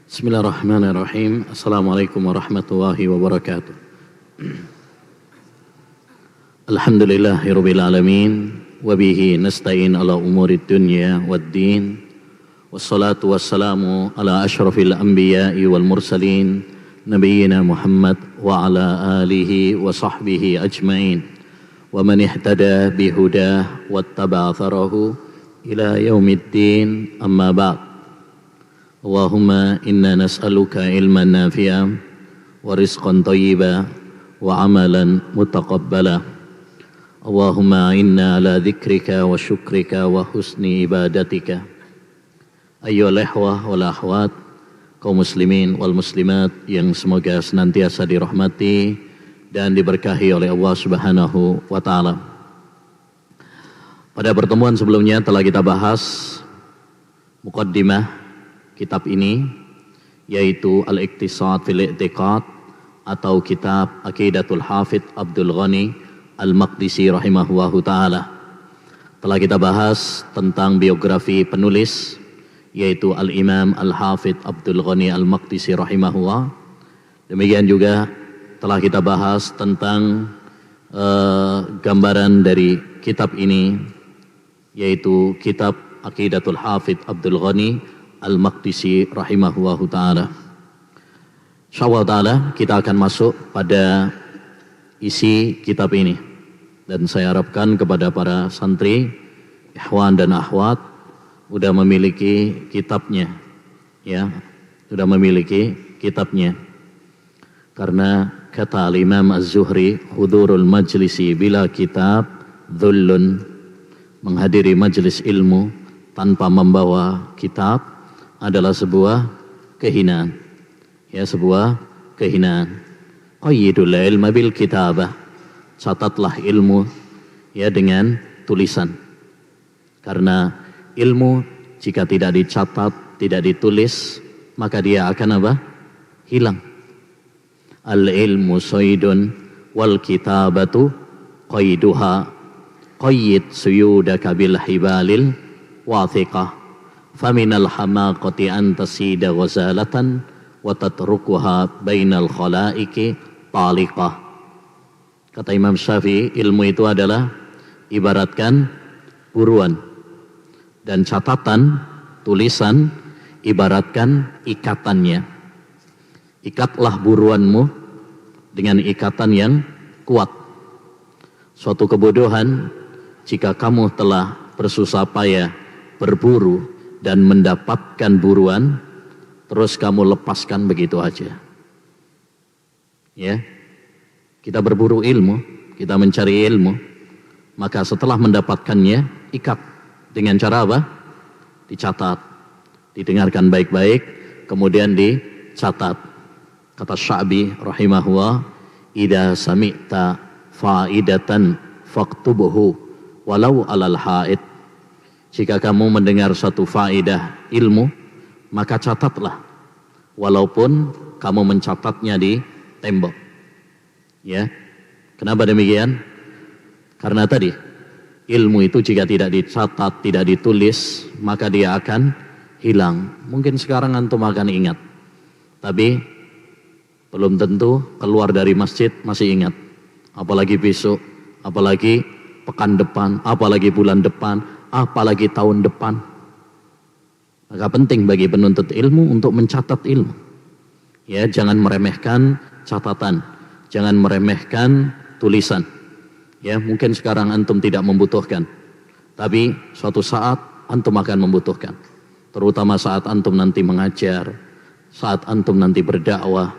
Bismillahirrahmanirrahim. Assalamualaikum warahmatullahi wabarakatuh. Alhamdulillahirabbil alamin wa bihi nasta'in ala umurid dunya waddin. Wassalatu wassalamu ala asyrafil anbiya'i wal mursalin nabiyyina Muhammad wa ala alihi wa sahbihi ajmain. Wa man ihtada bihudah wattaba'a atharahu ila yaumiddin, amma ba'd. Allahumma inna nas'aluka ilman nafi'a wa rizqan thayyiba wa amalan mutaqabbala. Allahumma inna ala dzikrika wa syukrika wa husni ibadatika. Ayyuhal ikhwah wal akhwat, kaum muslimin wal muslimat yang semoga senantiasa dirahmati dan diberkahi oleh Allah Subhanahu wa taala. Pada pertemuan sebelumnya telah kita bahas muqaddimah kitab ini, yaitu Al-Iqtisad fil I'tiqad atau kitab Aqidatul Hafidz Abdul Ghani Al-Maqdisi rahimahullahu ta'ala. Telah kita bahas tentang biografi penulis, yaitu Al-Imam Al-Hafidz Abdul Ghani Al-Maqdisi rahimahullah. Demikian juga telah kita bahas tentang gambaran dari kitab ini, yaitu kitab Aqidatul Hafidz Abdul Ghani Al-Maqdisi rahimahullahu ta'ala. Insyaallah ta'ala kita akan masuk pada isi kitab ini. Dan saya harapkan kepada para santri, ikhwan dan akhwat sudah memiliki kitabnya, ya, sudah memiliki kitabnya. Karena kata Al-Imam Az-Zuhri, hudurul majlisi bila kitab dhullun, menghadiri majlis ilmu tanpa membawa kitab adalah sebuah kehinaan, ya, sebuah kehinaan. Qayyidul ilma bil kitabah, catatlah ilmu ya dengan tulisan. Karena ilmu jika tidak dicatat, tidak ditulis, maka dia akan apa? Hilang. Al ilmu saydun wal kitabatu qayduha, qayyid suyudaka bil hibalil wathiqah. Faminal hamaqati an tasida ghazalatan wa tatrukuha bainal khalaiki taliqah. Kata Imam Syafi'i, ilmu itu adalah ibaratkan buruan, dan catatan tulisan ibaratkan ikatannya. Ikatlah buruanmu dengan ikatan yang kuat. Suatu kebodohan jika kamu telah bersusah payah berburu dan mendapatkan buruan, terus kamu lepaskan begitu aja. Ya, kita berburu ilmu, kita mencari ilmu, maka setelah mendapatkannya, ikat dengan cara apa? Dicatat, didengarkan baik-baik, kemudian dicatat. Kata Sya'bi rahimahullah, idza sami'ta fa'idatan faqtubhu walau alal haid. Jika kamu mendengar satu faedah ilmu, maka catatlah, walaupun kamu mencatatnya di tembok. Ya, kenapa demikian? Karena tadi ilmu itu jika tidak dicatat, tidak ditulis, maka dia akan hilang. Mungkin sekarang antum akan ingat, tapi belum tentu keluar dari masjid masih ingat. Apalagi besok, apalagi pekan depan, apalagi bulan depan, apalagi tahun depan. Maka penting bagi penuntut ilmu untuk mencatat ilmu. Ya, jangan meremehkan catatan, jangan meremehkan tulisan. Ya, mungkin sekarang antum tidak membutuhkan, tapi suatu saat antum akan membutuhkan. Terutama saat antum nanti mengajar, saat antum nanti berdakwah.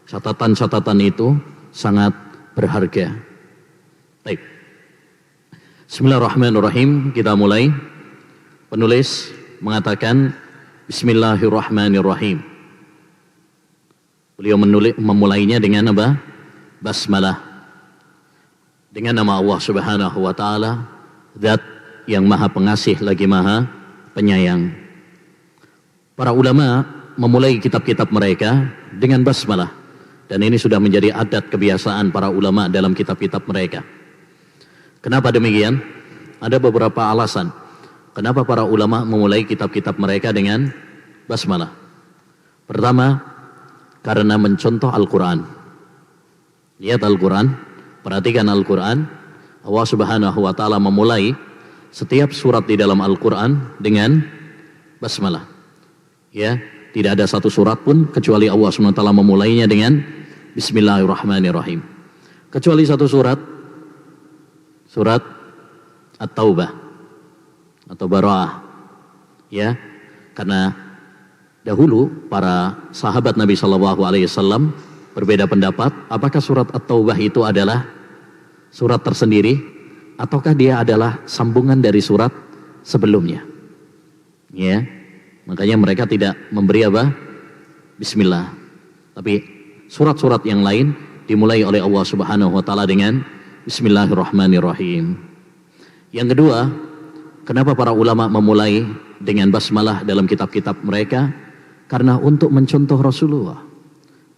Catatan-catatan itu sangat berharga. Baik. Bismillahirrahmanirrahim, kita mulai. Penulis mengatakan Bismillahirrahmanirrahim. Beliau memulainya dengan apa? Basmalah. Dengan nama Allah Subhanahu wa ta'ala, Zat yang maha pengasih lagi maha penyayang. Para ulama memulai kitab-kitab mereka dengan basmalah, dan ini sudah menjadi adat kebiasaan para ulama dalam kitab-kitab mereka. Kenapa demikian? Ada beberapa alasan kenapa para ulama memulai kitab-kitab mereka dengan basmalah. Pertama, karena mencontoh Al-Quran. Lihat Al-Quran, perhatikan Al-Quran. Allah Subhanahu wa Ta'ala memulai setiap surat di dalam Al-Quran dengan basmalah. Ya, tidak ada satu surat pun kecuali Allah Subhanahu wa Ta'ala memulainya dengan Bismillahirrahmanirrahim. Kecuali satu surat, surat At-Taubah atau Bara'ah. Ya, karena dahulu para sahabat Nabi SAW berbeda pendapat apakah surat At-Taubah itu adalah surat tersendiri ataukah dia adalah sambungan dari surat sebelumnya. Ya, makanya mereka tidak memberi apa? Bismillah. Tapi surat-surat yang lain dimulai oleh Allah Subhanahu wa Ta'ala dengan Bismillahirrahmanirrahim. Yang kedua, kenapa para ulama memulai dengan basmalah dalam kitab-kitab mereka? Karena untuk mencontoh Rasulullah,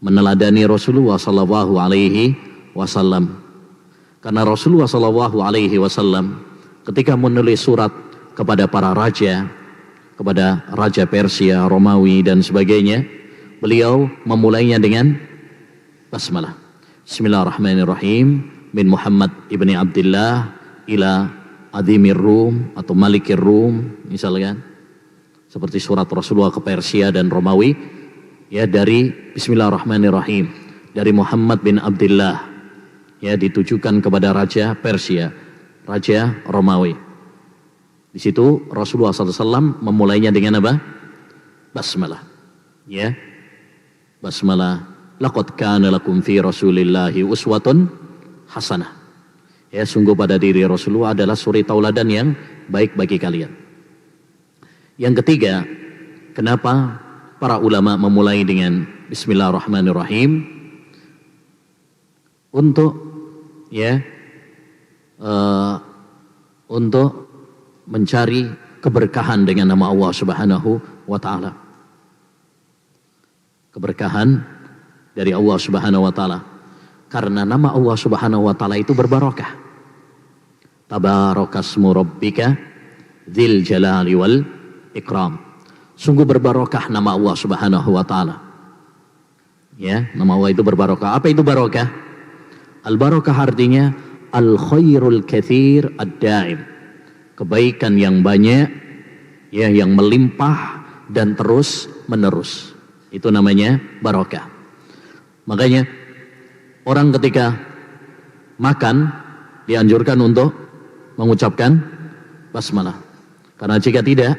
meneladani Rasulullah sallallahu alaihi wasallam. Karena Rasulullah sallallahu alaihi wasallam ketika menulis surat kepada para raja, kepada raja Persia, Romawi dan sebagainya, beliau memulainya dengan basmalah. Bismillahirrahmanirrahim. Min Muhammad ibni Abdullah ila Adhimir Rum atau Malikir Rum, misalkan seperti surat Rasulullah ke Persia dan Romawi, ya, dari Bismillahirrahmanirrahim, dari Muhammad bin Abdullah, ya, ditujukan kepada raja Persia, raja Romawi. Di situ Rasulullah SAW memulainya dengan apa? Basmalah. Ya, basmalah. Laqad kana lakum fi Rasulillahi uswatun hasanah. Ya, sungguh pada diri Rasulullah adalah suri tauladan yang baik bagi kalian. Yang ketiga, kenapa para ulama memulai dengan Bismillahirrahmanirrahim? Untuk, ya, untuk mencari keberkahan dengan nama Allah Subhanahu wa Ta'ala. Keberkahan dari Allah Subhanahu wa Ta'ala. Karena nama Allah Subhanahu wa Ta'ala itu berbarokah. Tabarakasmu rabbika dzil jalali wal ikram. Sungguh berbarokah nama Allah Subhanahu wa Ta'ala. Ya, nama Allah itu berbarokah. Apa itu barokah? Al-barokah artinya al-khairul katsir ad-daim. Kebaikan yang banyak, ya, yang melimpah dan terus menerus. Itu namanya barokah. Makanya orang ketika makan dianjurkan untuk mengucapkan basmalah. Karena jika tidak,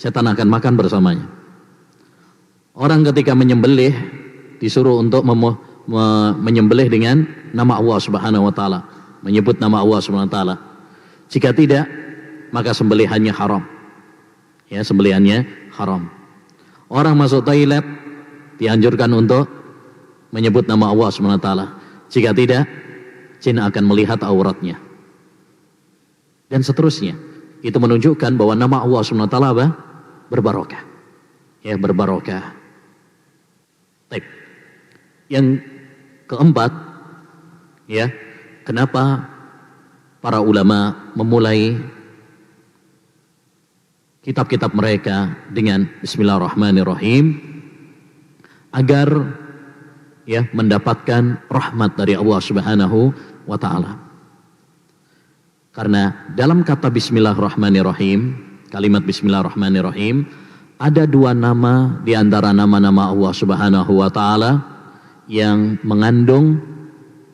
setan akan makan bersamanya. Orang ketika menyembelih disuruh untuk menyembelih dengan nama Allah Subhanahu wa Ta'ala, menyebut nama Allah Subhanahu wa Ta'ala. Jika tidak, maka sembelihannya haram. Ya, sembelihannya haram. Orang masuk toilet dianjurkan untuk menyebut nama Allah Subhanahu wa Ta'ala. Jika tidak, jin akan melihat auratnya. Dan seterusnya. Itu menunjukkan bahwa nama Allah Subhanahu wa Ta'ala apa? Berbarokah. Ya, berbarokah. Baik. Yang keempat, ya, kenapa para ulama memulai kitab-kitab mereka dengan Bismillahirrahmanirrahim? Agar, ya, mendapatkan rahmat dari Allah Subhanahu wa Ta'ala. Karena dalam kata Bismillahirrahmanirrahim, kalimat Bismillahirrahmanirrahim, ada dua nama di antara nama-nama Allah Subhanahu wa Ta'ala yang mengandung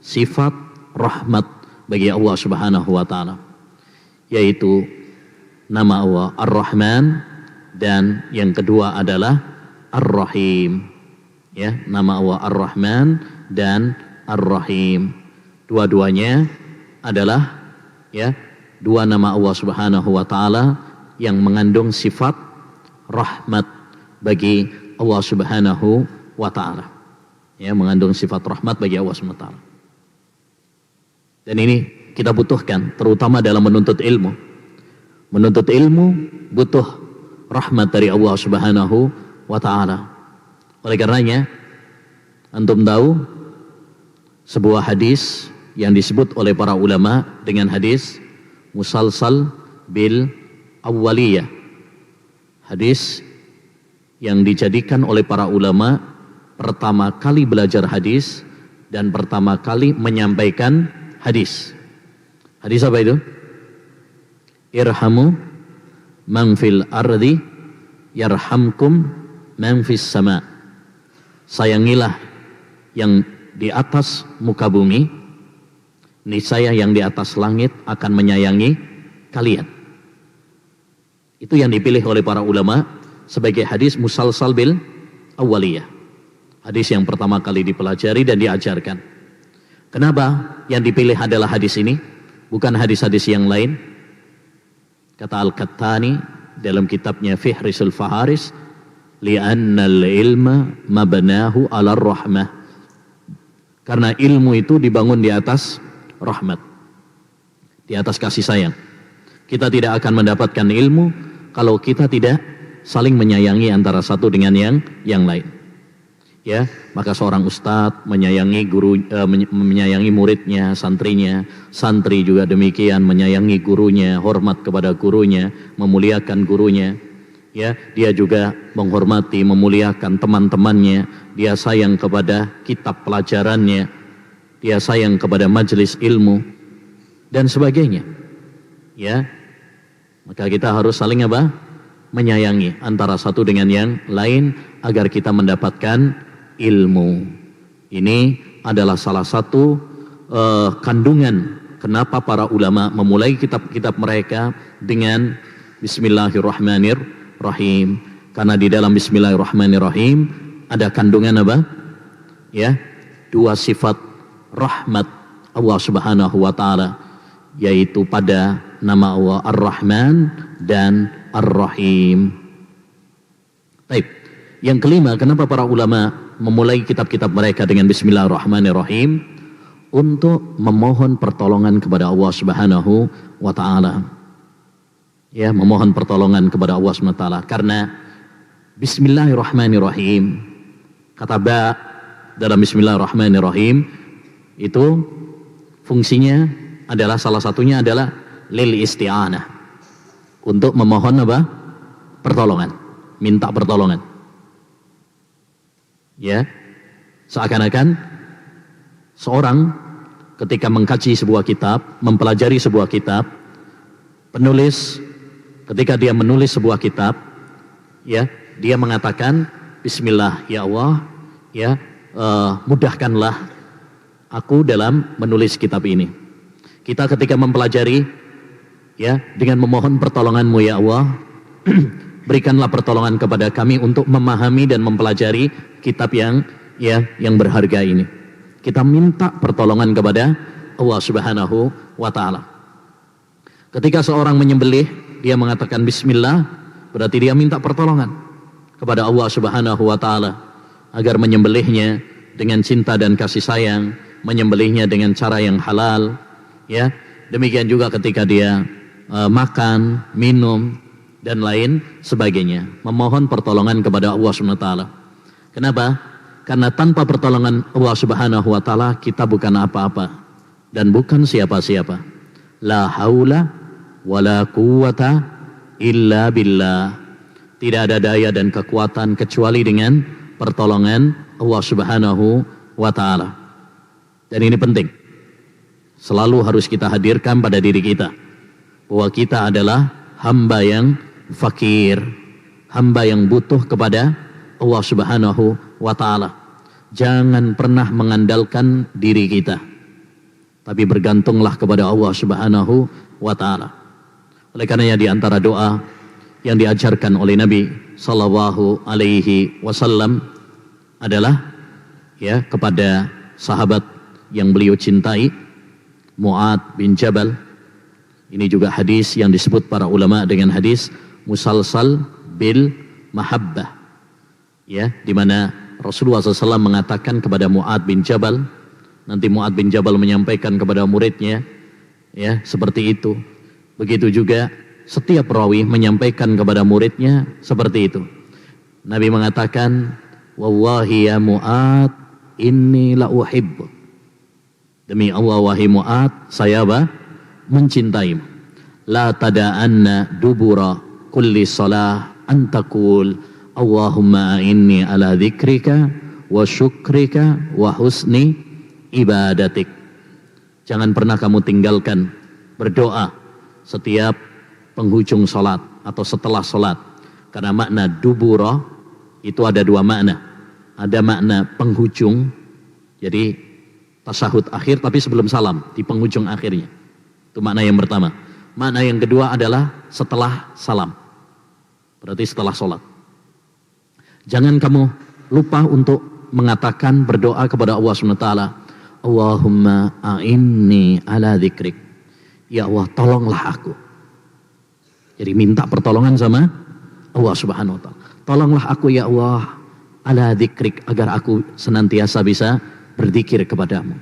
sifat rahmat bagi Allah Subhanahu wa Ta'ala, yaitu nama Allah Ar-Rahman dan yang kedua adalah Ar-Rahim. Ya, nama Allah Ar-Rahman dan Ar-Rahim. Dua-duanya adalah, ya, dua nama Allah Subhanahu wa Ta'ala yang mengandung sifat rahmat bagi Allah Subhanahu wa Ta'ala. Ya, mengandung sifat rahmat bagi Allah Subhanahu wa Ta'ala. Dan ini kita butuhkan terutama dalam menuntut ilmu. Menuntut ilmu butuh rahmat dari Allah Subhanahu wa Ta'ala. Oleh karenanya, antum tahu sebuah hadis yang disebut oleh para ulama dengan hadis musalsal bil awwaliyah. Hadis yang dijadikan oleh para ulama pertama kali belajar hadis dan pertama kali menyampaikan hadis. Hadis apa itu? Irhamu man fil ardi yarhamkum man fis sama. Sayangilah yang di atas muka bumi, niscaya yang di atas langit akan menyayangi kalian. Itu yang dipilih oleh para ulama sebagai hadis musalsal bil awaliyah. Hadis yang pertama kali dipelajari dan diajarkan. Kenapa yang dipilih adalah hadis ini, bukan hadis-hadis yang lain? Kata Al-Qattani dalam kitabnya Fihrisul Faharis, li'annal ilma mabnahu 'ala rahmah. Karena ilmu itu dibangun di atas rahmat, di atas kasih sayang. Kita tidak akan mendapatkan ilmu kalau kita tidak saling menyayangi antara satu dengan yang lain. Ya, maka seorang ustadz menyayangi menyayangi muridnya, santrinya, santri juga demikian menyayangi gurunya, hormat kepada gurunya, memuliakan gurunya. Ya, dia juga menghormati, memuliakan teman-temannya, dia sayang kepada kitab pelajarannya, dia sayang kepada majelis ilmu dan sebagainya. Ya, maka kita harus saling apa? Menyayangi antara satu dengan yang lain agar kita mendapatkan ilmu. Ini adalah salah satu kandungan kenapa para ulama memulai kitab-kitab mereka dengan Bismillahirrahmanirrahim. Karena di dalam Bismillahirrahmanirrahim ada kandungan apa? Ya, dua sifat rahmat Allah Subhanahu wa taala, yaitu pada nama Allah Ar-Rahman dan Ar-Rahim. Baik. Yang kelima, kenapa para ulama memulai kitab-kitab mereka dengan Bismillahirrahmanirrahim? Untuk memohon pertolongan kepada Allah Subhanahu wa taala. Ya, memohon pertolongan kepada Allah Subhanahu wa taala karena Bismillahirrahmanirrahim, kata ba dalam Bismillahirrahmanirrahim itu fungsinya adalah salah satunya adalah lil isti'anah, untuk memohon apa? Pertolongan, minta pertolongan. Ya, seakan-akan seorang ketika mengkaji sebuah kitab, mempelajari sebuah kitab, penulis ketika dia menulis sebuah kitab, ya, dia mengatakan Bismillah ya Allah, ya, mudahkanlah aku dalam menulis kitab ini. Kita ketika mempelajari, ya, dengan memohon pertolongan-Mu ya Allah, berikanlah pertolongan kepada kami untuk memahami dan mempelajari kitab yang berharga ini. Kita minta pertolongan kepada Allah Subhanahu wa taala. Ketika seorang menyembelih, dia mengatakan bismillah, berarti dia minta pertolongan kepada Allah Subhanahu wa taala agar menyembelihnya dengan cinta dan kasih sayang, menyembelihnya dengan cara yang halal. Ya, demikian juga ketika dia makan, minum dan lain sebagainya, memohon pertolongan kepada Allah Subhanahu wa taala. Kenapa? Karena tanpa pertolongan Allah Subhanahu wa taala kita bukan apa-apa dan bukan siapa-siapa. La haula wala quwwata illa billah. Tidak ada daya dan kekuatan kecuali dengan pertolongan Allah Subhanahu wa taala. Dan ini penting. Selalu harus kita hadirkan pada diri kita bahwa kita adalah hamba yang fakir, hamba yang butuh kepada Allah Subhanahu wa taala. Jangan pernah mengandalkan diri kita, tapi bergantunglah kepada Allah Subhanahu wa taala. Oleh karenanya di antara doa yang diajarkan oleh Nabi sallallahu alaihi wasallam adalah ya kepada sahabat yang beliau cintai, Mu'ad bin Jabal. Ini juga hadis yang disebut para ulama dengan hadis musalsal bil mahabbah. Ya, di mana Rasulullah SAW mengatakan kepada Mu'ad bin Jabal, nanti Mu'ad bin Jabal menyampaikan kepada muridnya, ya, seperti itu. Begitu juga setiap rawi menyampaikan kepada muridnya seperti itu. Nabi mengatakan, wallahi ya Mu'ad, inni la uhibbu. Demi Allah wahai Mu'ad, saya mencintaimu. La tada'anna dubura kulli salah antakul Allahumma inni ala dzikrika wa syukrika wa husni ibadatik. Jangan pernah kamu tinggalkan berdoa setiap penghujung sholat atau setelah sholat. Karena makna dubura itu ada dua makna. Ada makna penghujung, jadi tasyahud akhir tapi sebelum salam, di penghujung akhirnya. Itu makna yang pertama. Makna yang kedua adalah setelah salam, berarti setelah sholat. Jangan kamu lupa untuk mengatakan berdoa kepada Allah SWT. Allahumma a'inni ala dzikrik. Ya Allah, tolonglah aku. Jadi minta pertolongan sama Allah Subhanahu wa Ta'ala. Tolonglah aku ya Allah ala dzikrik, agar aku senantiasa bisa berzikir kepadamu.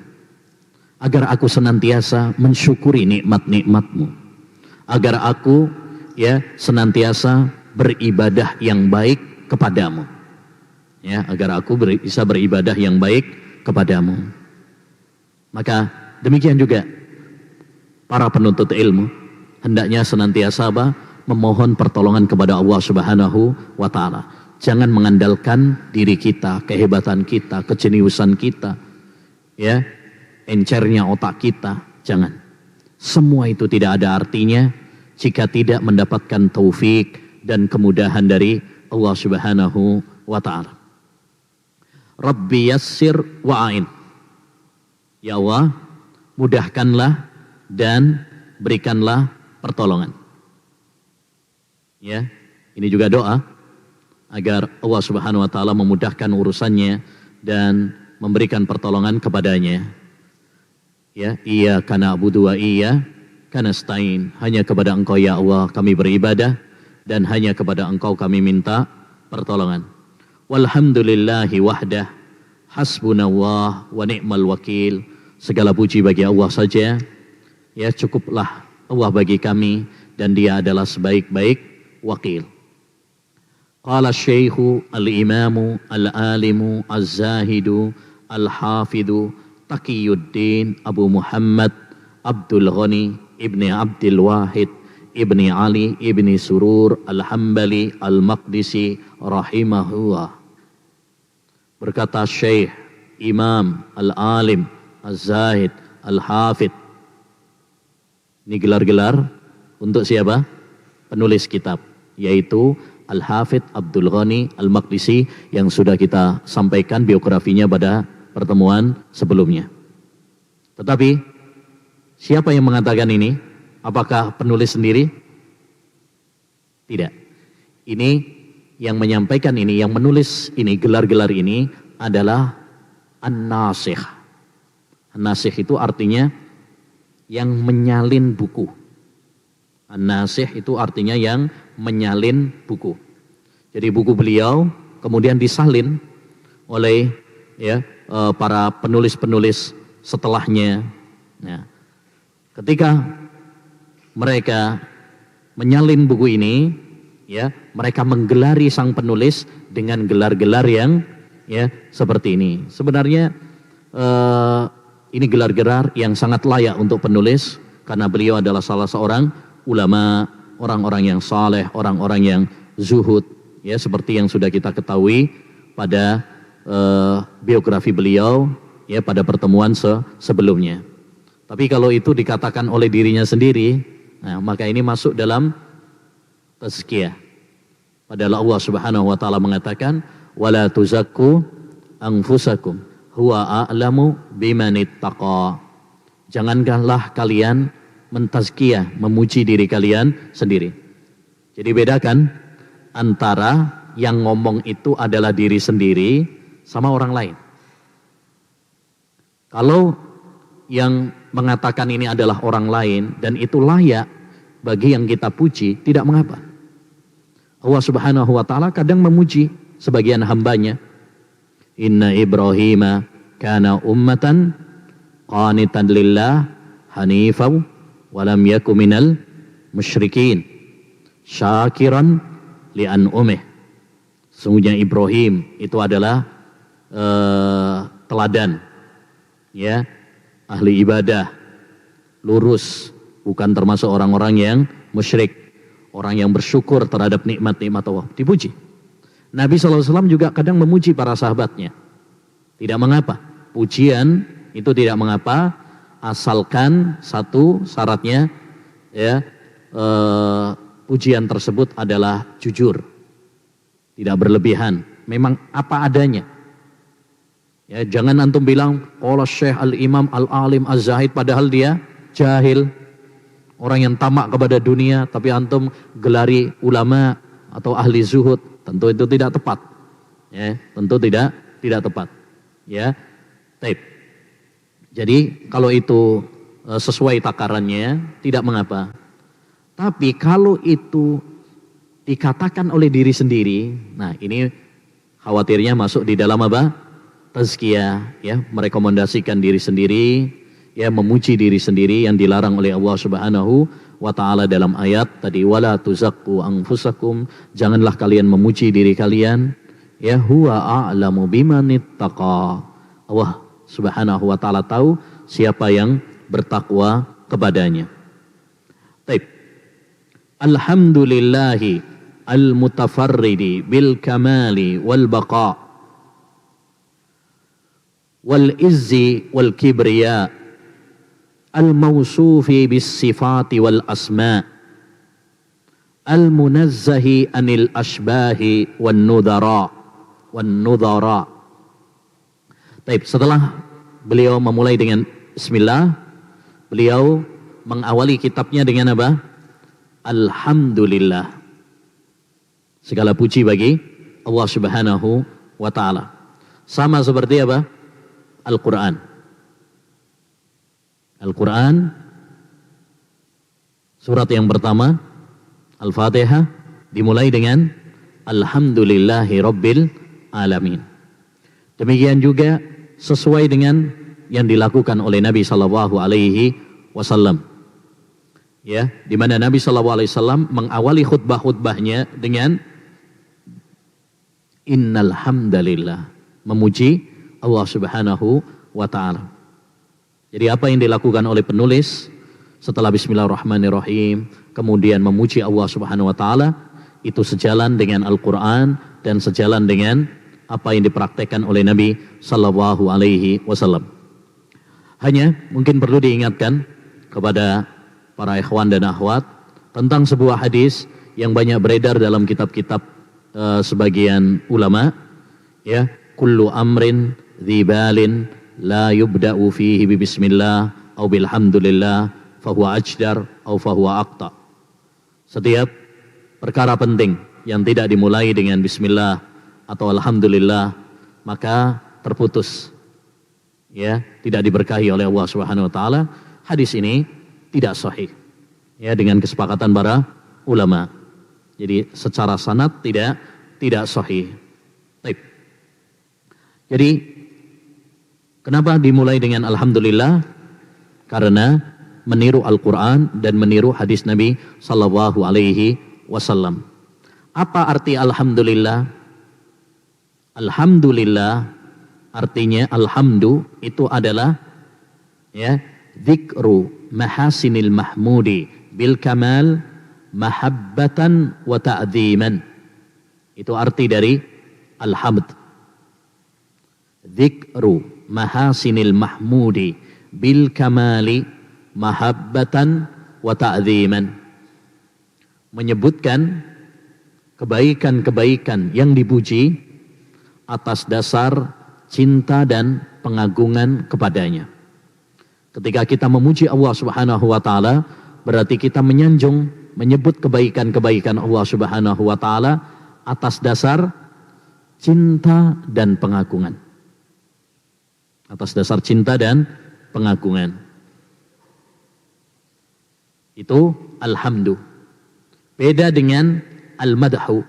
Agar aku senantiasa mensyukuri nikmat-nikmatmu. Agar aku senantiasa beribadah yang baik kepadamu. Agar aku bisa beribadah yang baik kepadamu. Maka demikian juga para penuntut ilmu hendaknya senantiasa memohon pertolongan kepada Allah Subhanahu wa Ta'ala. Jangan mengandalkan diri kita, kehebatan kita, kejeniusan kita, encernya otak kita. Jangan. Semua itu tidak ada artinya jika tidak mendapatkan taufik dan kemudahan dari Allah Subhanahu wa Ta'ala. Rabbi yassir wa'ain. Ya Allah, mudahkanlah dan berikanlah pertolongan. Ini juga doa agar Allah Subhanahu wa Ta'ala memudahkan urusannya dan memberikan pertolongan kepadanya. Iyyaka na'budu wa iyyaka nasta'in. Hanya kepada Engkau ya Allah kami beribadah dan hanya kepada Engkau kami minta pertolongan. Walhamdulillahi wahdah, hasbunallah wa ni'mal wakil. Segala puji bagi Allah saja. Cukuplah Allah bagi kami dan Dia adalah sebaik-baik wakil. Qala syekhu al-imamu al-alimu az-zahidu al-hafidu Taqiyuddin Abu Muhammad Abdul Ghani ibni Abdul Wahid ibni Ali ibni Surur al-Hambali al-Maqdisi rahimahullah. Berkata Syekh, Imam, Al-Alim, Az-Zahid, Al-Hafid. Ini gelar-gelar untuk siapa? Penulis kitab, yaitu Al-Hafid Abdul Ghani Al-Maqdisi yang sudah kita sampaikan biografinya pada pertemuan sebelumnya. Tetapi siapa yang mengatakan ini? Apakah penulis sendiri? Tidak. Ini yang menyampaikan ini, yang menulis ini, gelar-gelar ini adalah An-Nasikh. An-Nasikh itu artinya yang menyalin buku. An-Nasikh itu artinya yang menyalin buku. Jadi buku beliau kemudian disalin oleh para penulis-penulis setelahnya. Nah, ketika mereka menyalin buku ini, mereka menggelari sang penulis dengan gelar-gelar yang seperti ini. Sebenarnya ini gelar-gelar yang sangat layak untuk penulis karena beliau adalah salah seorang ulama, orang-orang yang saleh, orang-orang yang zuhud, seperti yang sudah kita ketahui pada biografi beliau pada pertemuan sebelumnya. Tapi kalau itu dikatakan oleh dirinya sendiri, maka ini masuk dalam tazkiyah. Padahal Allah Subhanahu wa Ta'ala mengatakan, wala tuzakku anfusakum huwa a'lamu bimanittaqa. Janganlah kalian mentazkiyah, memuji diri kalian sendiri. Jadi bedakan antara yang ngomong itu adalah diri sendiri sama orang lain. Kalau yang mengatakan ini adalah orang lain dan itu layak bagi yang kita puji, tidak mengapa. Allah Subhanahu wa Ta'ala kadang memuji sebagian hambanya. Inna Ibrahima kana ummatan qanitan lillah hanifaw walam yaku minal musyrikin syakiran li'an umeh. Sungguhnya Ibrahim itu adalah teladan, ahli ibadah, lurus, bukan termasuk orang-orang yang musyrik, orang yang bersyukur terhadap nikmat-nikmat Allah. Dipuji. Nabi SAW juga kadang memuji para sahabatnya. Tidak mengapa. Pujian itu tidak mengapa, asalkan satu syaratnya ya, pujian tersebut adalah jujur, tidak berlebihan, memang apa adanya. Ya, jangan antum bilang qala Syekh al-Imam al-Alim az-Zahid padahal dia jahil, orang yang tamak kepada dunia, tapi antum gelari ulama atau ahli zuhud, tentu itu tidak tepat. Ya, tentu tidak tepat. Ya. Baik. Jadi kalau itu sesuai takarannya tidak mengapa. Tapi kalau itu dikatakan oleh diri sendiri, nah ini khawatirnya masuk di dalam apa? Tazkiyah, ya, merekomendasikan diri sendiri, ya, memuji diri sendiri yang dilarang oleh Allah Subhanahu wa taala dalam ayat tadi, wala tuzakku anfusakum, janganlah kalian memuji diri kalian, ya, huwa a'lamu bimanittaqa. Allah Subhanahu wa taala tahu siapa yang bertakwa kepadanya. Baik. Alhamdulillahi al-mutafarridi bil kamali wal baqa wal izzi wal kibriya al-mawsufi bis sifati wal asma al-munazzahi anil ashbahi wan nudara. Baik, setelah beliau memulai dengan bismillah, beliau mengawali kitabnya dengan apa? Alhamdulillah. Segala puji bagi Allah Subhanahu wa taala. Sama seperti apa? Al-Quran. Al-Quran surat yang pertama Al-Fatihah dimulai dengan Alhamdulillahi Rabbil Alamin. Demikian juga sesuai dengan yang dilakukan oleh Nabi Sallallahu Alaihi Wasallam. Ya, di mana Nabi Sallallahu Alaihi Wasallam mengawali khutbah-khutbahnya dengan Innal hamdalillah, memuji Allah Subhanahu wa taala. Jadi apa yang dilakukan oleh penulis setelah Bismillahirrahmanirrahim kemudian memuji Allah Subhanahu wa taala, itu sejalan dengan Al-Qur'an dan sejalan dengan apa yang dipraktekkan oleh Nabi Sallallahu Alaihi Wasallam. Hanya mungkin perlu diingatkan kepada para ikhwan dan akhwat tentang sebuah hadis yang banyak beredar dalam kitab-kitab sebagian ulama, ya, kullu amrin dzibalin la yubda'u fihi bi bismillah au bilhamdulillah fahuwa ajdar au fahuwa aqta. Setiap perkara penting yang tidak dimulai dengan bismillah atau alhamdulillah maka terputus, ya, tidak diberkahi oleh Allah Subhanahu wa taala. Hadis ini tidak sahih, ya, dengan kesepakatan para ulama. Jadi secara sanad tidak sahih. Baik. Jadi kenapa dimulai dengan alhamdulillah? Karena meniru Al-Qur'an dan meniru hadis Nabi sallallahu alaihi wasallam. Apa arti alhamdulillah? Alhamdulillah artinya alhamdu itu adalah, ya, dzikru mahasinil mahmudi bil kamal mahabbatan wa ta'dhiman. Itu arti dari alhamd. Dzikru mahasinil mahmudi bil kamali mahabbatan wa ta'dhiman. Menyebutkan kebaikan-kebaikan yang dipuji atas dasar cinta dan pengagungan kepadanya. Ketika kita memuji Allah Subhanahu wa taala, berarti kita menyanjung, menyebut kebaikan-kebaikan Allah Subhanahu wa taala atas dasar cinta dan pengagungan. Atas dasar cinta dan pengagungan. Itu alhamdu. Beda dengan al-madhu.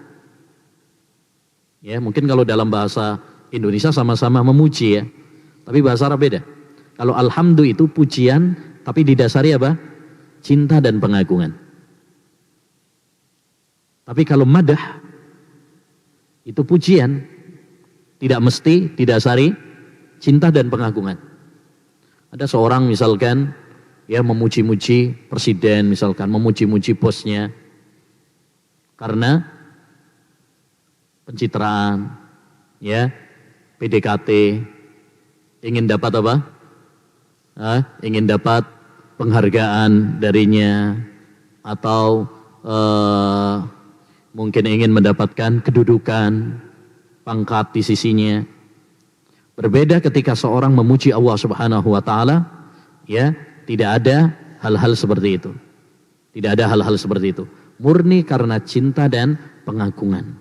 Ya, mungkin kalau dalam bahasa Indonesia sama-sama memuji, ya. Tapi bahasa Arab beda. Kalau alhamdu itu pujian tapi didasari apa? Cinta dan pengagungan. Tapi kalau madah itu pujian tidak mesti didasari cinta dan pengagungan. Ada seorang misalkan, ya, memuji-muji presiden misalkan, memuji-muji bosnya karena pencitraan, ya, PDKT, ingin dapat apa? Ingin dapat penghargaan darinya, atau mungkin ingin mendapatkan kedudukan, pangkat di sisinya. Berbeda ketika seorang memuji Allah Subhanahu wa taala, ya, tidak ada hal-hal seperti itu. Tidak ada hal-hal seperti itu. Murni karena cinta dan pengagungan.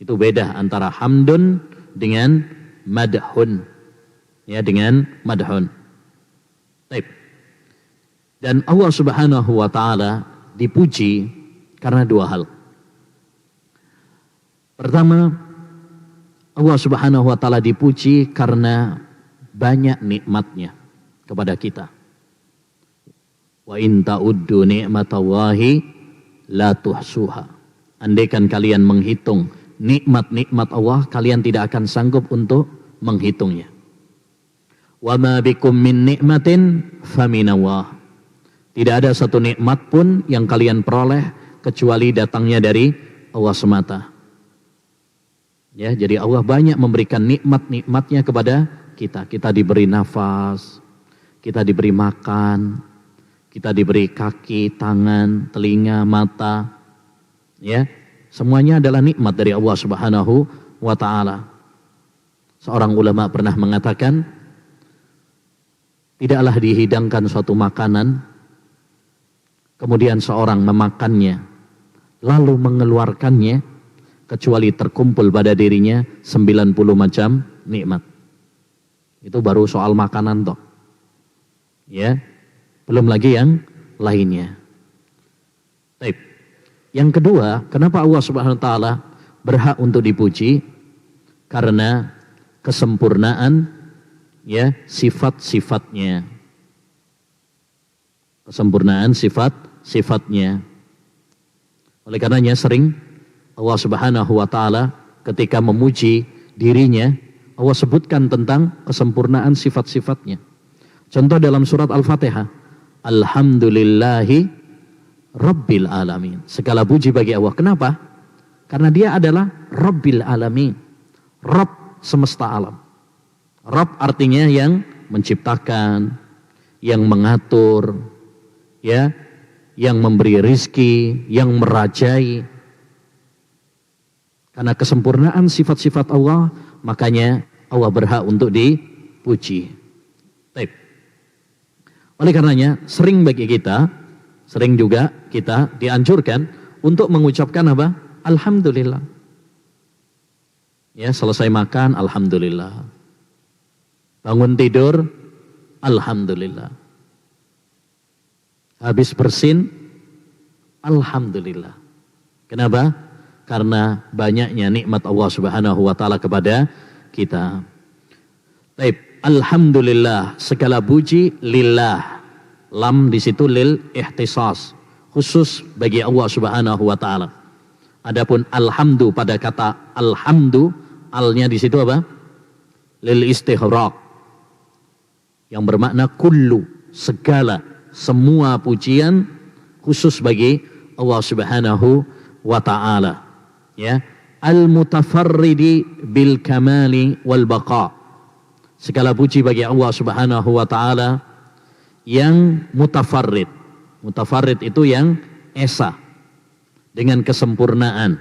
Itu beda antara hamdun dengan madhun. Ya, dengan madhun. Baik. Dan Allah Subhanahu wa taala dipuji karena dua hal. Pertama, Allah Subhanahu wa taala dipuji karena banyak nikmatnya kepada kita. Wa in ta'uddu ni'matallahi la tuhsuha. Andaikan kalian menghitung nikmat-nikmat Allah, kalian tidak akan sanggup untuk menghitungnya. Wa ma bikum min ni'matin faminallah. Tidak ada satu nikmat pun yang kalian peroleh kecuali datangnya dari Allah semata. Ya, jadi Allah banyak memberikan nikmat-nikmatnya kepada kita. Kita diberi nafas, kita diberi makan, kita diberi kaki, tangan, telinga, mata. Ya, semuanya adalah nikmat dari Allah Subhanahu wa taala. Seorang ulama pernah mengatakan, tidaklah dihidangkan suatu makanan, kemudian seorang memakannya, lalu mengeluarkannya, kecuali terkumpul pada dirinya 90 macam nikmat. Itu baru soal makanan toh. Ya, belum lagi yang lainnya. Baik. Yang kedua, kenapa Allah Subhanahu wa taala berhak untuk dipuji? Karena kesempurnaan, ya, sifat-sifatnya. Kesempurnaan sifat-sifatnya. Oleh karenanya sering Allah Subhanahu wa taala ketika memuji dirinya, Allah sebutkan tentang kesempurnaan sifat-sifatnya. Contoh dalam surat Al-Fatihah, Alhamdulillahi Rabbil Alamin. Segala puji bagi Allah. Kenapa? Karena dia adalah Rabbil Alamin. Rabb semesta alam. Rabb artinya yang menciptakan, yang mengatur, ya, yang memberi rizki, yang merajai. Karena kesempurnaan sifat-sifat Allah, makanya Allah berhak untuk dipuji. Baik. Oleh karenanya, sering juga kita dianjurkan untuk mengucapkan apa? Alhamdulillah. Ya, selesai makan, Alhamdulillah. Bangun tidur, Alhamdulillah. Habis bersin, Alhamdulillah. Kenapa? Karena banyaknya nikmat Allah Subhanahu wa taala kepada kita. Baik, alhamdulillah, segala puji lillah. Lam di situ lil ihtisas, khusus bagi Allah Subhanahu wa taala. Adapun alhamdu pada kata alhamdu, alnya di situ apa? Lil istighraq. Yang bermakna kullu, segala, semua pujian khusus bagi Allah Subhanahu wa taala. Ya, al-mutafarridi bil kamali wal baqa. Segala puji bagi Allah Subhanahu wa taala yang mutafarrid. Mutafarrid itu yang esa dengan kesempurnaan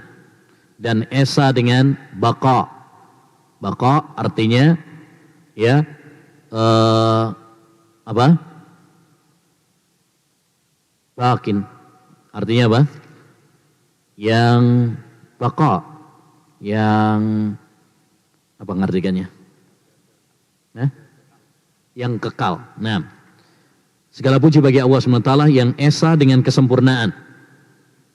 dan esa dengan baqa. Baqa artinya, ya, apa? Bakin. Artinya apa? Yang baqa, yang apa ngartikannya? Yang kekal. Nah, segala puji bagi Allah SWT yang esa dengan kesempurnaan.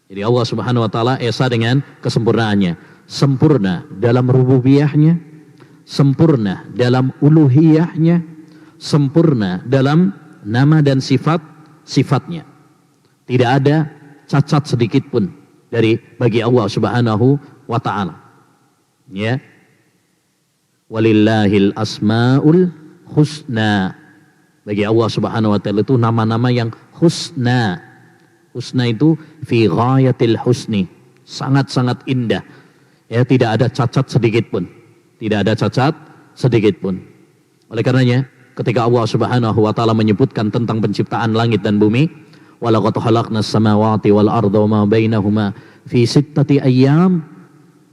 Jadi Allah Subhanahu wa taala esa dengan kesempurnaannya. Sempurna dalam rububiyahnya, sempurna dalam uluhiyahnya, sempurna dalam nama dan sifat-sifatnya. Tidak ada cacat sedikit pun bagi Allah Subhanahu wa taala. Ya. Walillahil asmaul husna. Bagi Allah Subhanahu wa taala itu nama-nama yang husna. Husna itu fi ghayatil husni, sangat-sangat indah. Ya, tidak ada cacat sedikit pun. Tidak ada cacat sedikit pun. Oleh karenanya, ketika Allah Subhanahu wa taala menyebutkan tentang penciptaan langit dan bumi, walaqad khalaqnas samawati wal arda wama bainahuma fi sittati ayyam,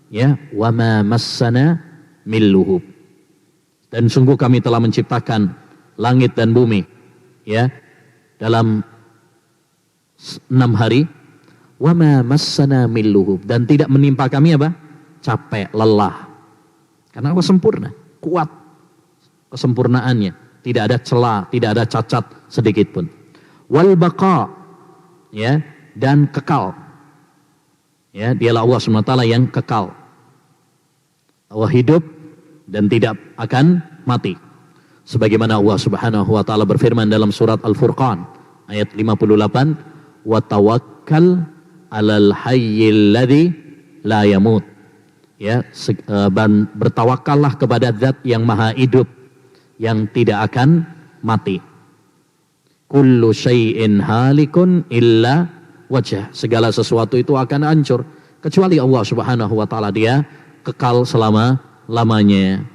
ya, wama massana min lughub. Dan sungguh kami telah menciptakan langit dan bumi, ya, dalam 6 hari, wama massana min lughub, dan tidak menimpa kami apa? Capek, lelah. Karena Allah sempurna, kuat kesempurnaannya, tidak ada celah, tidak ada cacat sedikit pun. Wal baqa, ya, dan kekal. Ya, dialah Allah SWT yang kekal. Allah hidup dan tidak akan mati. Sebagaimana Allah Subhanahu wa taala berfirman dalam surat Al-Furqan ayat 58, "Wa tawakkal 'alal hayyil ladzi la yamut." Ya, bertawakallah kepada Zat yang Maha Hidup yang tidak akan mati. Kullu syai'in halikun illa wajah. Segala sesuatu itu akan hancur kecuali Allah Subhanahu wa taala, Dia kekal selama-lamanya.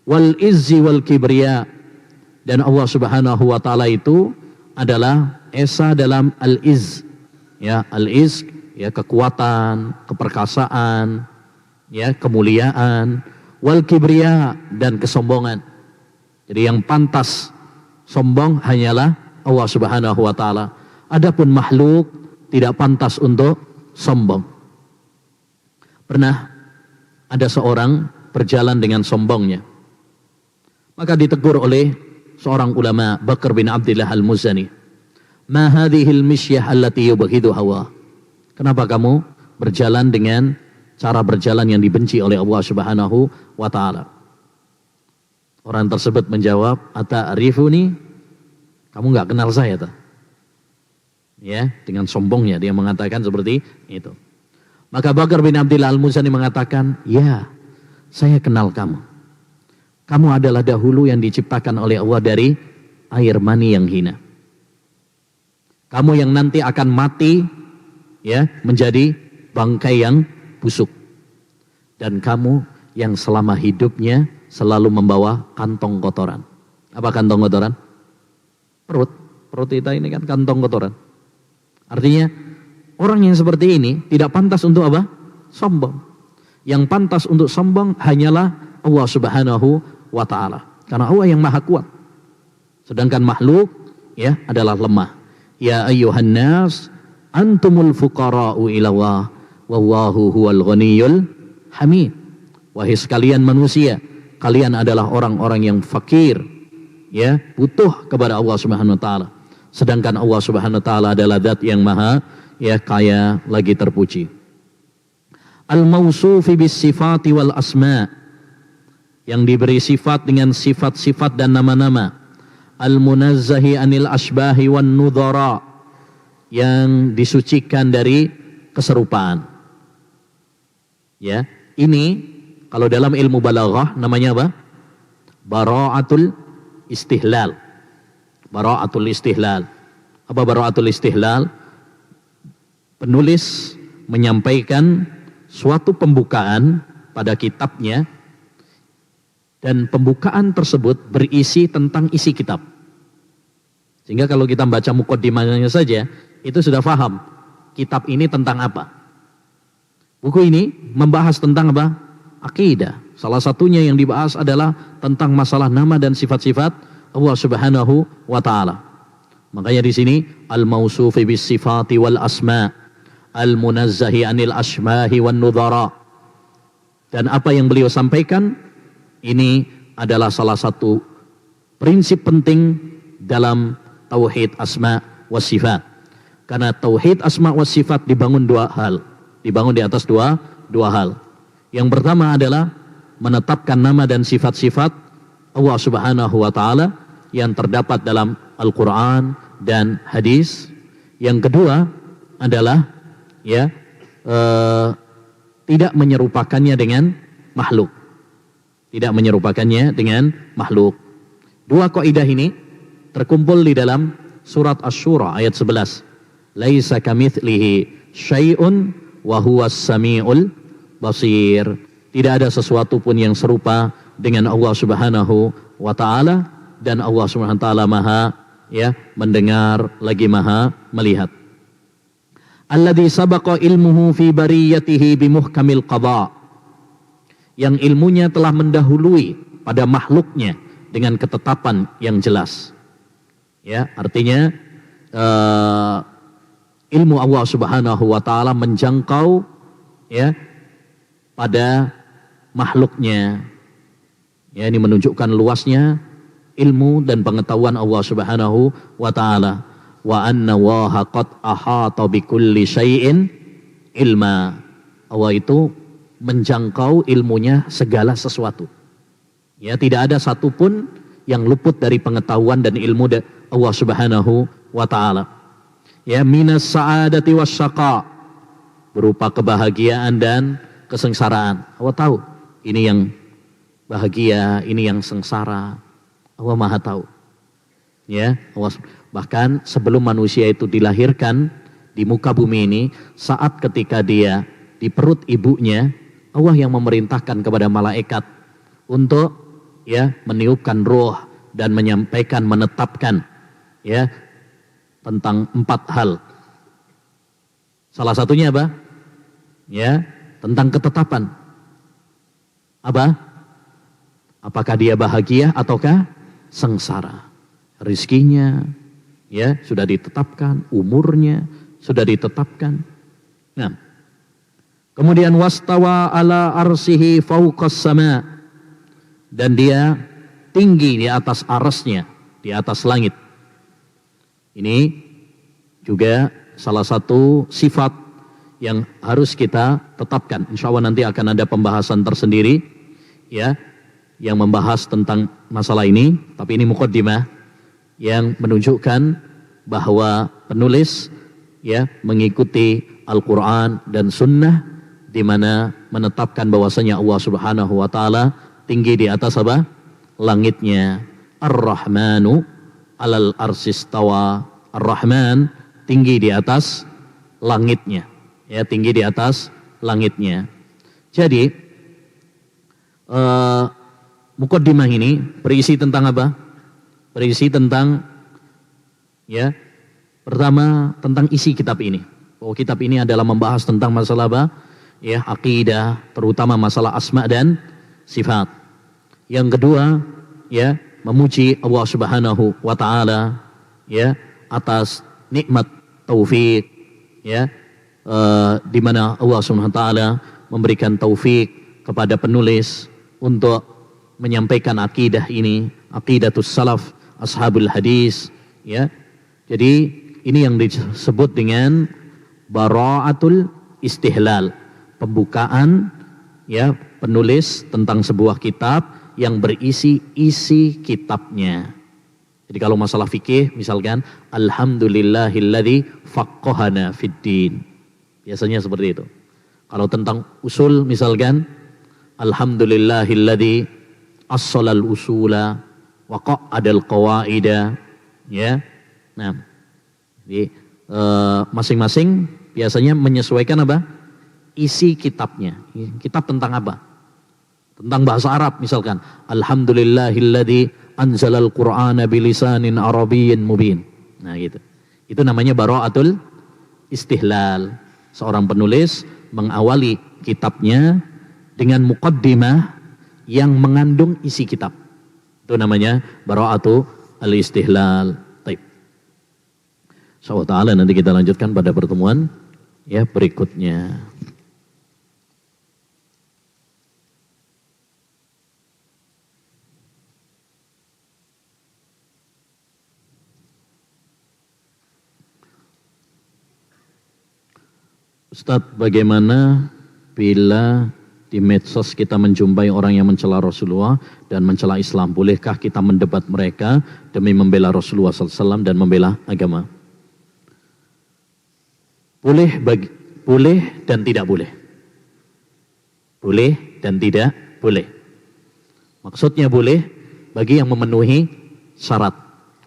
Wal izzi wal kibriya, dan Allah Subhanahu wa taala itu adalah esa dalam al-izz. Ya, al-izz, ya, kekuatan, keperkasaan, ya, kemuliaan. Wal kibriya, dan kesombongan. Jadi yang pantas sombong hanyalah Allah Subhanahu wa taala. Adapun makhluk tidak pantas untuk sombong. Pernah ada seorang berjalan dengan sombongnya. Maka ditegur oleh seorang ulama, Bakar bin Abdullah Al-Muzani. Ma hadhil misyah allati yubghidu hawa. Kenapa kamu berjalan dengan cara berjalan yang dibenci oleh Allah Subhanahu wa taala? Orang tersebut menjawab, ata'rifuni? Kamu enggak kenal saya tak? Ya, dengan sombongnya dia mengatakan seperti itu. Maka Bakar bin Abdullah Al-Muzani mengatakan, ya, saya kenal kamu. Kamu adalah dahulu yang diciptakan oleh Allah dari air mani yang hina. Kamu yang nanti akan mati, ya, menjadi bangkai yang busuk. Dan kamu yang selama hidupnya selalu membawa kantong kotoran. Apa kantong kotoran? Perut. Perut kita ini kan kantong kotoran. Artinya orang yang seperti ini tidak pantas untuk apa? Sombong. Yang pantas untuk sombong hanyalah Allah Subhanahu wa ta'ala. Karena Allah yang maha kuat. Sedangkan makhluk, ya, adalah lemah. Ya ayyuhan nas, antumul fuqara'u ilallah, wallahu huwal ghaniyul hamid. Wahai sekalian manusia, kalian adalah orang-orang yang fakir, ya, butuh kepada Allah Subhanahu wa ta'ala. Sedangkan Allah Subhanahu wa ta'ala adalah Zat yang maha, ya, kaya lagi terpuji. Al-mausufi bis sifati wal asma', yang diberi sifat dengan sifat-sifat dan nama-nama. Al-munazzahi anil asbahi wan nudhara, yang disucikan dari keserupaan. Ya, ini kalau dalam ilmu balaghah namanya apa? Bara'atul istihlal. Bara'atul istihlal. Apa bara'atul istihlal? Penulis menyampaikan suatu pembukaan pada kitabnya, dan pembukaan tersebut berisi tentang isi kitab. Sehingga kalau kita baca muqaddimahnya saja, itu sudah paham kitab ini tentang apa. Buku ini membahas tentang apa? Akidah. Salah satunya yang dibahas adalah tentang masalah nama dan sifat-sifat Allah Subhanahu wa ta'ala. Makanya di sini al-mausufi bis sifati wal asma, al-munazzahi anil asmahi wan nudhara. Dan apa yang beliau sampaikan ini adalah salah satu prinsip penting dalam tauhid asma wa sifat. Karena tauhid asma wa sifat dibangun dua hal. Dibangun di atas dua hal. Yang pertama adalah menetapkan nama dan sifat-sifat Allah Subhanahu wa ta'ala yang terdapat dalam Al-Quran dan hadis. Yang kedua adalah, ya, tidak menyerupakannya dengan makhluk. Tidak menyerupakannya dengan makhluk. Dua kaidah ini terkumpul di dalam surat Asy-Syura ayat 11. Laisa kamitslihi syai'un wa huwas samiul basir. Tidak ada sesuatu pun yang serupa dengan Allah Subhanahu wa taala, dan Allah Subhanahu wa taala Maha mendengar lagi Maha melihat. Alladzi sabaqa ilmuhu fi bariyatihi bimuhkamil qada. Yang ilmunya telah mendahului pada makhluknya dengan ketetapan yang jelas. Ya, artinya ilmu Allah Subhanahu wa taala menjangkau pada makhluknya. Ya, ini menunjukkan luasnya ilmu dan pengetahuan Allah Subhanahu wa taala. Wa anna Allaha qad ahata bikulli syai'in ilma. Allah itu menjangkau ilmunya segala sesuatu. Ya, tidak ada satupun yang luput dari pengetahuan dan ilmu Allah Subhanahu wa taala. Ya, minas sa'adati wasyaqa, berupa kebahagiaan dan kesengsaraan. Allah tahu ini yang bahagia, ini yang sengsara. Allah Maha tahu. Ya, Allah, bahkan sebelum manusia itu dilahirkan di muka bumi ini, saat ketika dia di perut ibunya, Allah yang memerintahkan kepada malaikat untuk meniupkan roh dan menyampaikan, menetapkan tentang 4 hal. Salah satunya apa? Tentang ketetapan. Apa? Apakah dia bahagia ataukah sengsara? Rizkinya sudah ditetapkan, umurnya sudah ditetapkan. Nah, kemudian wastawa ala arsihi fauqas sama, dan dia tinggi di atas arsnya, di atas langit. Ini juga salah satu sifat yang harus kita tetapkan. Insya Allah nanti akan ada pembahasan tersendiri yang membahas tentang masalah ini. Tapi ini muqaddimah yang menunjukkan bahwa penulis mengikuti Al-Quran dan Sunnah, di mana menetapkan bahwasanya Allah Subhanahu wa taala tinggi di atas apa? Langitnya. Ar-Rahmanu 'alal arsistawa. Ar-Rahman tinggi di atas langitnya. Tinggi di atas langitnya. Jadi muqaddimah ini berisi tentang apa? Berisi tentang pertama tentang isi kitab ini. Oh, kitab ini adalah membahas tentang masalah apa? Akidah, terutama masalah asma dan sifat. Yang kedua, memuji Allah Subhanahu wa taala atas nikmat taufik, di mana Allah Subhanahu wa taala memberikan taufik kepada penulis untuk menyampaikan akidah ini, aqidatus salaf ashabul hadis. Jadi ini yang disebut dengan bara'atul istihlal, pembukaan penulis tentang sebuah kitab yang berisi isi kitabnya. Jadi kalau masalah fikih misalkan alhamdulillahilladzi faqqahana fiddin, biasanya seperti itu. Kalau tentang usul misalkan alhamdulillahilladzi as-salal usula wa qa'adal qawaida. Nah, jadi masing-masing biasanya menyesuaikan apa? Isi kitabnya. Kitab tentang apa? Tentang bahasa Arab misalkan alhamdulillahilladzi anzalal qur'ana bilisanin arabiyyin mubin. Nah, gitu. Itu namanya bara'atul istihlal. Seorang penulis mengawali kitabnya dengan muqaddimah yang mengandung isi kitab. Itu namanya bara'atu al-istihlal. Baik. Insyaallah taala nanti kita lanjutkan pada pertemuan berikutnya. Ustadz, bagaimana bila di medsos kita menjumpai orang yang mencela Rasulullah dan mencela Islam? Bolehkah kita mendebat mereka demi membela Rasulullah SAW dan membela agama? Boleh dan tidak boleh. Boleh dan tidak boleh. Maksudnya boleh bagi yang memenuhi syarat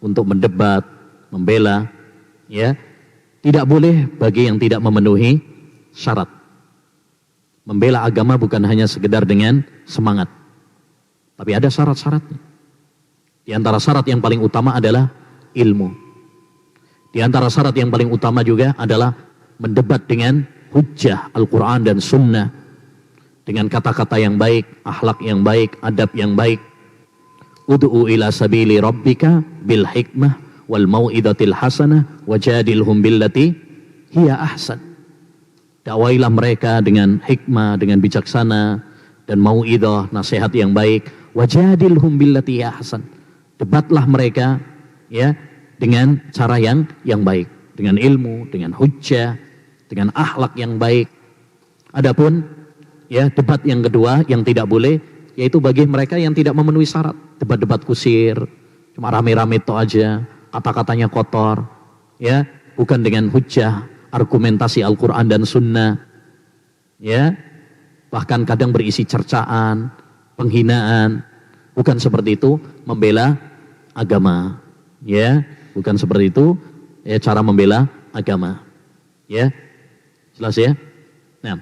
untuk mendebat, membela, Tidak boleh bagi yang tidak memenuhi syarat. Membela agama bukan hanya sekedar dengan semangat, tapi ada syarat-syaratnya. Di antara syarat yang paling utama adalah ilmu. Di antara syarat yang paling utama juga adalah mendebat dengan hujjah Al-Quran dan Sunnah, dengan kata-kata yang baik, akhlak yang baik, adab yang baik. Ud'u ila sabili rabbika bil hikmah wal mau'idatil hasanah wajadilhum billati hiya ahsan. Dakwailah mereka dengan hikmah, dengan bijaksana, dan mau'idah, nasihat yang baik. Wajadilhum billati hiya ahsan. Debatlah mereka ya dengan cara yang baik, dengan ilmu, dengan hujjah, dengan akhlak yang baik. Adapun ya debat yang kedua yang tidak boleh, yaitu bagi mereka yang tidak memenuhi syarat. Debat-debat kusir, cuma rame-rame itu aja, kata-katanya kotor, ya, bukan dengan hujjah, argumentasi Al-Quran dan Sunnah, ya, bahkan kadang berisi cercaan, penghinaan, bukan seperti itu membela agama, ya, bukan seperti itu, ya, cara membela agama, ya, jelas ya. Nah,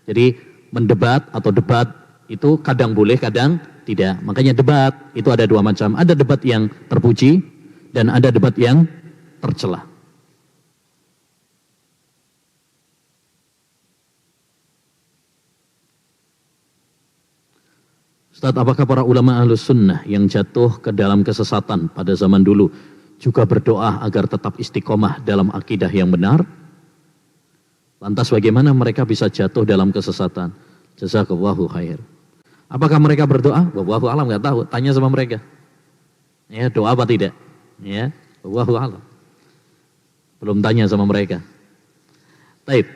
jadi mendebat atau debat itu kadang boleh, kadang tidak. Makanya debat itu ada dua macam. Ada debat yang terpuji dan ada debat yang tercela. Ustaz, apakah para ulama Ahlus Sunnah yang jatuh ke dalam kesesatan pada zaman dulu juga berdoa agar tetap istiqomah dalam akidah yang benar? Lantas bagaimana mereka bisa jatuh dalam kesesatan? Jazakallahu khair. Apakah mereka berdoa? Wallahu alam, nggak tahu. Tanya sama mereka. Ya, doa apa tidak? Ya, wallahu alam. Belum tanya sama mereka. Baik.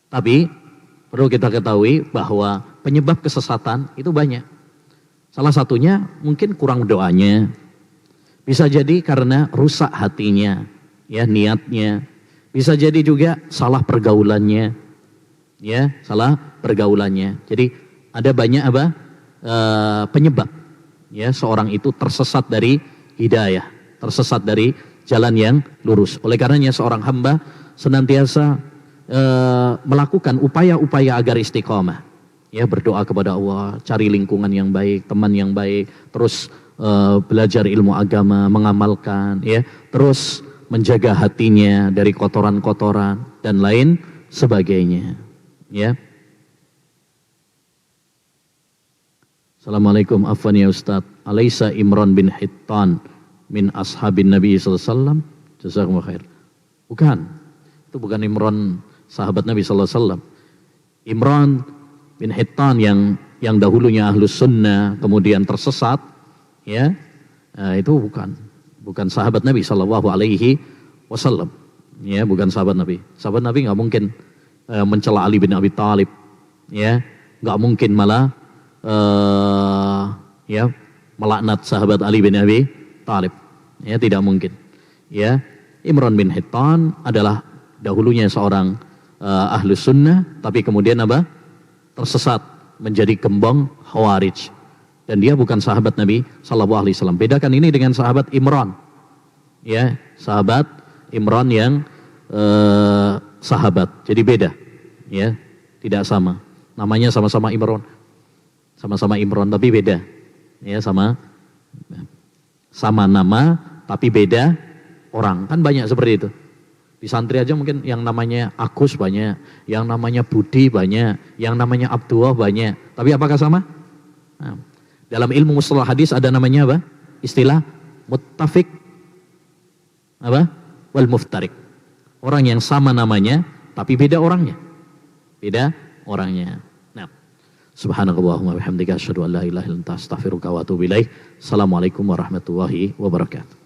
Tapi perlu kita ketahui bahwa penyebab kesesatan itu banyak. Salah satunya mungkin kurang doanya. Bisa jadi karena rusak hatinya, ya, niatnya. Bisa jadi juga salah pergaulannya. Ya, salah pergaulannya. Jadi ada banyak penyebab, ya, seorang itu tersesat dari hidayah, tersesat dari jalan yang lurus. Oleh karenanya seorang hamba senantiasa melakukan upaya-upaya agar istiqomah, ya, berdoa kepada Allah, cari lingkungan yang baik, teman yang baik, terus belajar ilmu agama, mengamalkan, ya, terus menjaga hatinya dari kotoran-kotoran dan lain sebagainya. Ya. Assalamualaikum, afwan ya Ustaz. Alaysa Imran bin Hittan min ashabin Nabi sallallahu alaihi wasallam? Jazakumullah khair. Bukan. Itu bukan Imran sahabat Nabi sallallahu alaihi wasallam. Imran bin Hittan yang dahulunya Ahlus Sunnah kemudian tersesat, ya. Itu bukan sahabat Nabi sallallahu alaihi wasallam. Ya, bukan sahabat Nabi. Sahabat Nabi enggak mungkin mencela Ali bin Abi Thalib, ya, nggak mungkin malah ya melaknat sahabat Ali bin Abi Thalib, ya, tidak mungkin, ya. Imran bin Hittan adalah dahulunya seorang Ahlus Sunnah, tapi kemudian tersesat menjadi gembong Khawarij, dan dia bukan sahabat Nabi Sallallahu Alaihi Wasallam. Bedakan ini dengan sahabat Imran, ya, sahabat Imran yang sahabat, jadi beda, ya, tidak sama. Namanya sama-sama Imran, tapi beda, ya, sama nama tapi beda orang, kan banyak seperti itu. Di santri aja mungkin yang namanya Agus banyak, yang namanya Budi banyak, yang namanya Abdullah banyak, tapi apakah sama? Nah, dalam ilmu mustalah hadis ada namanya apa? Istilah muttafiq wal muftarik. Orang yang sama namanya tapi beda orangnya. Nah, subhanakallahumma wa bihamdika asyhadu an la ilaha illa anta astaghfiruka wa atubu ilaik. Assalamualaikum warahmatullahi wabarakatuh.